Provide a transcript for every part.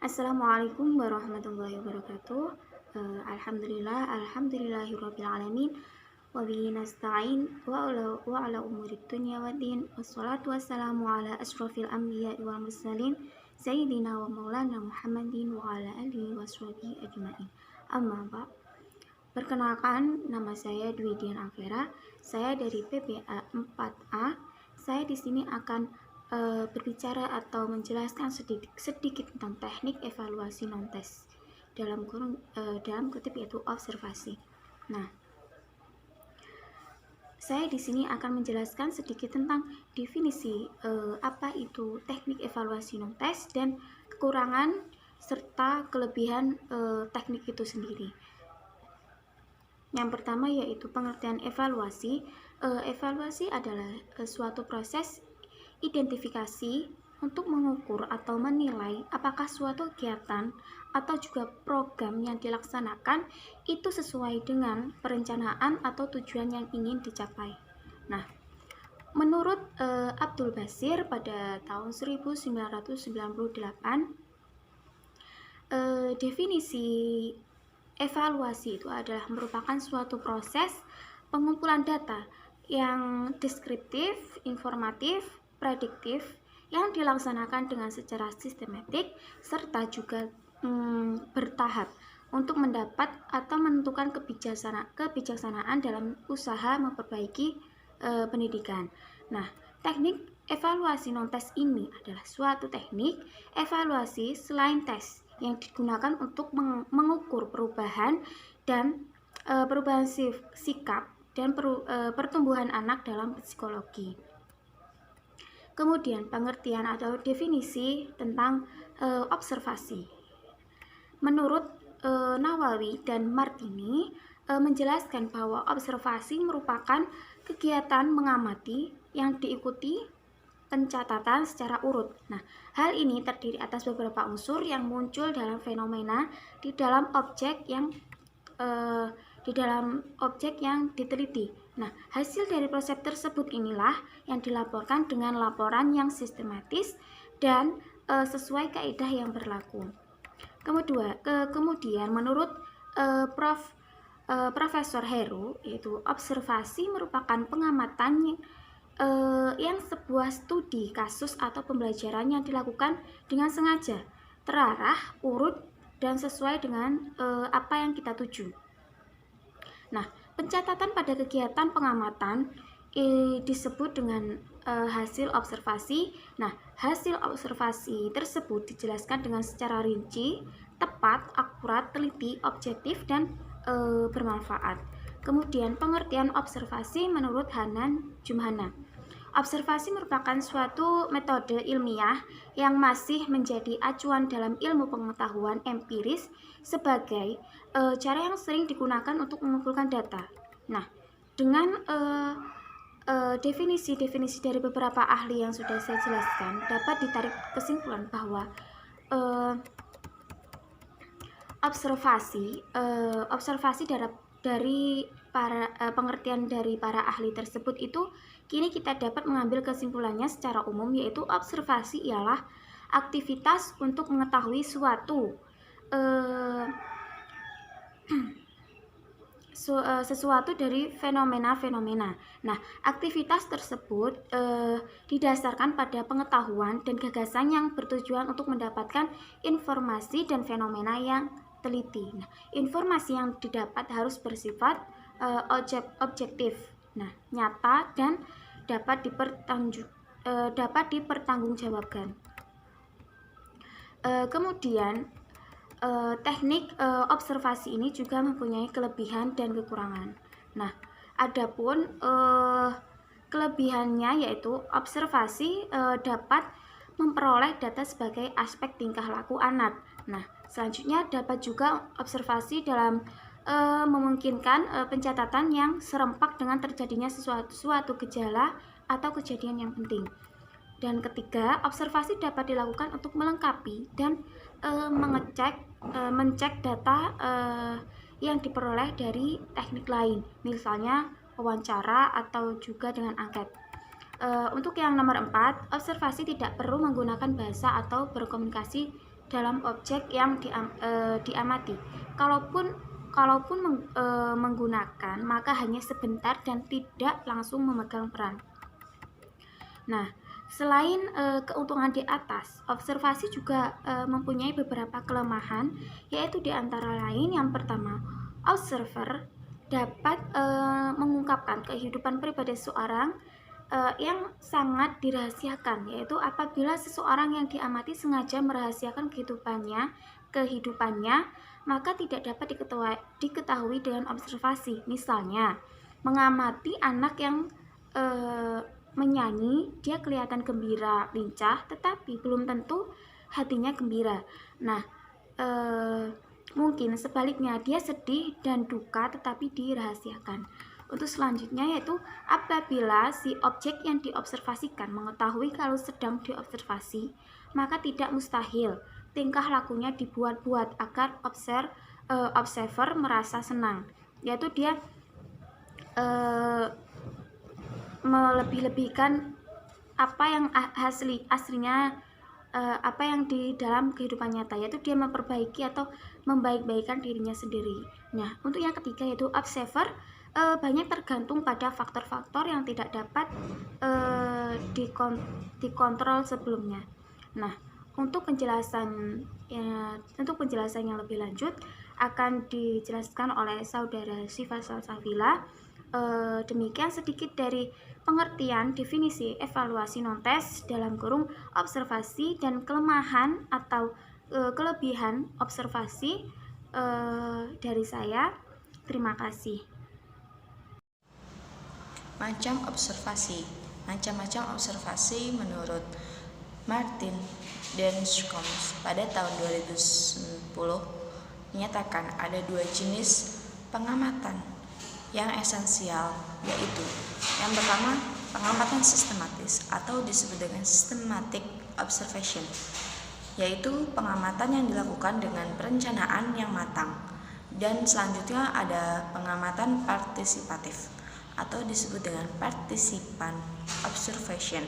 Assalamualaikum warahmatullahi wabarakatuh. Alhamdulillahirabbil alamin. Wa bihi nasta'in wa ala umurid dunya waddin. Wassalatu wassalamu ala asyrofil anbiya'i wal mursalin sayyidina wa maulana Muhammadin wa ala alihi washabihi ajmain. Amma ba'd. Perkenalkan, nama saya Dwi Dian Alvera. Saya dari PPA 4A. Saya di sini akan berbicara atau menjelaskan sedikit tentang teknik evaluasi non-tes dalam kutip yaitu observasi. Nah, saya di sini akan menjelaskan sedikit tentang definisi apa itu teknik evaluasi non-tes dan kekurangan serta kelebihan teknik itu sendiri. Yang pertama yaitu pengertian evaluasi. Evaluasi adalah suatu proses identifikasi untuk mengukur atau menilai apakah suatu kegiatan atau juga program yang dilaksanakan itu sesuai dengan perencanaan atau tujuan yang ingin dicapai. Nah, menurut Abdul Basir pada tahun 1998, definisi evaluasi itu adalah merupakan suatu proses pengumpulan data yang deskriptif, informatif, prediktif yang dilaksanakan dengan secara sistematik serta juga bertahap untuk mendapat atau menentukan kebijaksanaan dalam usaha memperbaiki pendidikan. Nah, teknik evaluasi non-tes ini adalah suatu teknik evaluasi selain tes yang digunakan untuk mengukur perubahan dan perubahan sikap dan pertumbuhan anak dalam psikologi. Kemudian pengertian atau definisi tentang observasi. Menurut Nawawi dan Martini menjelaskan bahwa observasi merupakan kegiatan mengamati yang diikuti pencatatan secara urut. Nah, hal ini terdiri atas beberapa unsur yang muncul dalam fenomena di dalam objek yang diteliti. Nah, hasil dari proses tersebut inilah yang dilaporkan dengan laporan yang sistematis dan sesuai kaidah yang berlaku. Kemudian menurut Profesor Heru, yaitu observasi merupakan pengamatan yang sebuah studi kasus atau pembelajaran yang dilakukan dengan sengaja, terarah, urut, dan sesuai dengan apa yang kita tuju. Nah, pencatatan pada kegiatan pengamatan disebut dengan hasil observasi. Nah, hasil observasi tersebut dijelaskan dengan secara rinci, tepat, akurat, teliti, objektif, dan bermanfaat. Kemudian pengertian observasi menurut Hanan Jumhana. Observasi merupakan suatu metode ilmiah yang masih menjadi acuan dalam ilmu pengetahuan empiris sebagai cara yang sering digunakan untuk mengumpulkan data. Nah, dengan definisi-definisi dari beberapa ahli yang sudah saya jelaskan, dapat ditarik kesimpulan bahwa observasi dari pengertian dari para ahli tersebut itu kini kita dapat mengambil kesimpulannya secara umum, yaitu observasi ialah aktivitas untuk mengetahui sesuatu dari fenomena-fenomena. Nah, aktivitas tersebut didasarkan pada pengetahuan dan gagasan yang bertujuan untuk mendapatkan informasi dan fenomena yang teliti. Nah, informasi yang didapat harus bersifat objektif, nyata, dan dapat dipertanggungjawabkan. Kemudian teknik observasi ini juga mempunyai kelebihan dan kekurangan. Nah, adapun kelebihannya yaitu observasi dapat memperoleh data sebagai aspek tingkah laku anak. Nah, selanjutnya dapat juga observasi dalam memungkinkan pencatatan yang serempak dengan terjadinya suatu gejala atau kejadian yang penting. Dan ketiga, observasi dapat dilakukan untuk melengkapi dan mencek data yang diperoleh dari teknik lain, misalnya wawancara atau juga dengan angket. Untuk yang nomor 4, observasi tidak perlu menggunakan bahasa atau berkomunikasi dalam objek yang diamati. Kalaupun menggunakan, maka hanya sebentar dan tidak langsung memegang peran. Nah, selain keuntungan di atas, observasi juga mempunyai beberapa kelemahan, yaitu di antara lain yang pertama, observer dapat mengungkapkan kehidupan pribadi seseorang yang sangat dirahasiakan, yaitu apabila seseorang yang diamati sengaja merahasiakan kehidupannya, maka tidak dapat diketahui dengan observasi. Misalnya, mengamati anak yang menyanyi, dia kelihatan gembira, lincah, tetapi belum tentu hatinya gembira. Nah, mungkin sebaliknya, dia sedih dan duka tetapi dirahasiakan. Untuk selanjutnya yaitu apabila si objek yang diobservasikan mengetahui kalau sedang diobservasi, maka tidak mustahil tingkah lakunya dibuat-buat agar observer merasa senang, yaitu dia melebih-lebihkan apa yang aslinya, apa yang di dalam kehidupan nyata, yaitu dia memperbaiki atau membaik-baikkan dirinya sendiri. Nah, untuk yang ketiga yaitu observer banyak tergantung pada faktor-faktor yang tidak dapat dikontrol sebelumnya. Nah, untuk penjelasan yang lebih lanjut akan dijelaskan oleh saudara Syifa Salsabila. Demikian sedikit dari pengertian definisi evaluasi non-tes dalam kurung observasi dan kelemahan atau kelebihan observasi dari saya. Terima kasih. Macam-macam observasi menurut Martin Denschkoms pada tahun 2010 menyatakan ada 2 jenis pengamatan yang esensial, yaitu yang pertama, pengamatan sistematis atau disebut dengan systematic observation, yaitu pengamatan yang dilakukan dengan perencanaan yang matang. Dan selanjutnya ada pengamatan partisipatif atau disebut dengan participan observation,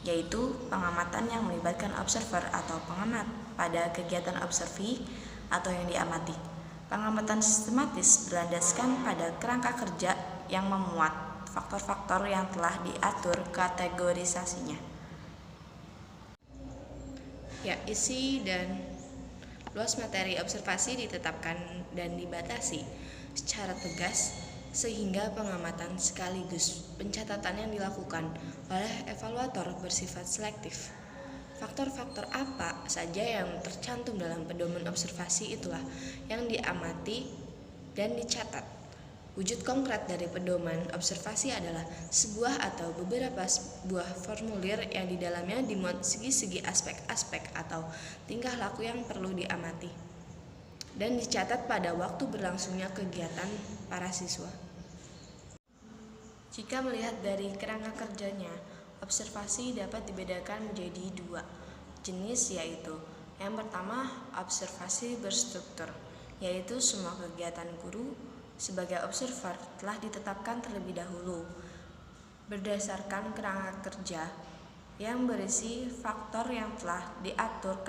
yaitu pengamatan yang melibatkan observer atau pengamat pada kegiatan observi atau yang diamati. Pengamatan sistematis berlandaskan pada kerangka kerja yang memuat faktor-faktor yang telah diatur kategorisasinya. Ya, isi dan luas materi observasi ditetapkan dan dibatasi secara tegas sehingga pengamatan sekaligus pencatatan yang dilakukan oleh evaluator bersifat selektif. Faktor-faktor apa saja yang tercantum dalam pedoman observasi itulah yang diamati dan dicatat. Wujud konkret dari pedoman observasi adalah sebuah atau beberapa buah formulir yang di dalamnya dimuat segi-segi aspek-aspek atau tingkah laku yang perlu diamati dan dicatat pada waktu berlangsungnya kegiatan para siswa. Jika melihat dari kerangka kerjanya, observasi dapat dibedakan menjadi 2 jenis, yaitu yang pertama observasi berstruktur, yaitu semua kegiatan guru sebagai observer telah ditetapkan terlebih dahulu berdasarkan kerangka kerja yang berisi faktor yang telah diatur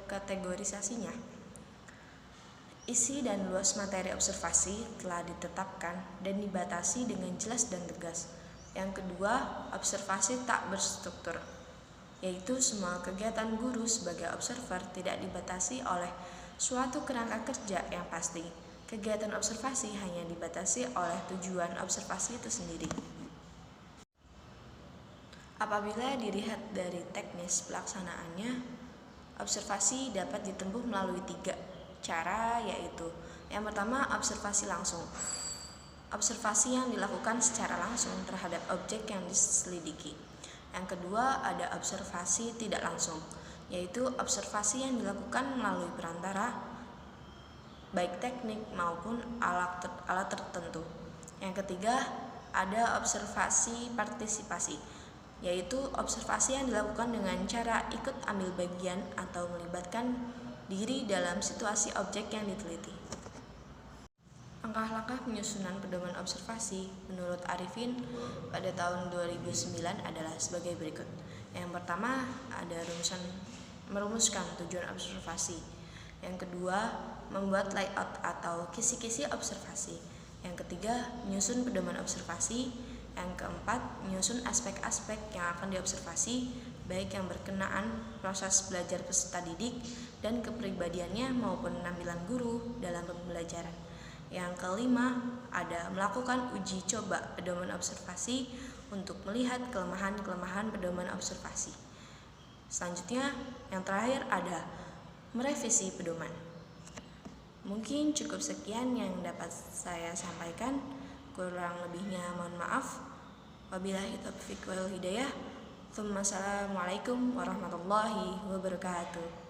kategorisasinya. Isi dan luas materi observasi telah ditetapkan dan dibatasi dengan jelas dan tegas. Yang kedua, observasi tak berstruktur, yaitu semua kegiatan guru sebagai observer tidak dibatasi oleh suatu kerangka kerja yang pasti. Kegiatan observasi hanya dibatasi oleh tujuan observasi itu sendiri. Apabila dilihat dari teknis pelaksanaannya, observasi dapat ditempuh melalui 3 cara, yaitu yang pertama observasi langsung. Observasi yang dilakukan secara langsung terhadap objek yang diselidiki. Yang kedua ada observasi tidak langsung, yaitu observasi yang dilakukan melalui perantara baik teknik maupun alat tertentu. Yang ketiga ada observasi partisipasi, yaitu observasi yang dilakukan dengan cara ikut ambil bagian atau melibatkan diri dalam situasi objek yang diteliti. Langkah-langkah penyusunan pedoman observasi menurut Arifin pada tahun 2009 adalah sebagai berikut. Yang pertama ada rumusan merumuskan tujuan observasi. Yang kedua, membuat layout atau kisi-kisi observasi. Yang ketiga, menyusun pedoman observasi. Yang keempat, menyusun aspek-aspek yang akan diobservasi, baik yang berkenaan proses belajar peserta didik dan kepribadiannya maupun penampilan guru dalam pembelajaran. Yang kelima, ada melakukan uji coba pedoman observasi untuk melihat kelemahan-kelemahan pedoman observasi. Selanjutnya, yang terakhir ada merevisi pedoman. Mungkin cukup sekian yang dapat saya sampaikan. Kurang lebihnya mohon maaf. Wabillahi taufiq wal hidayah. Assalamualaikum warahmatullahi wabarakatuh.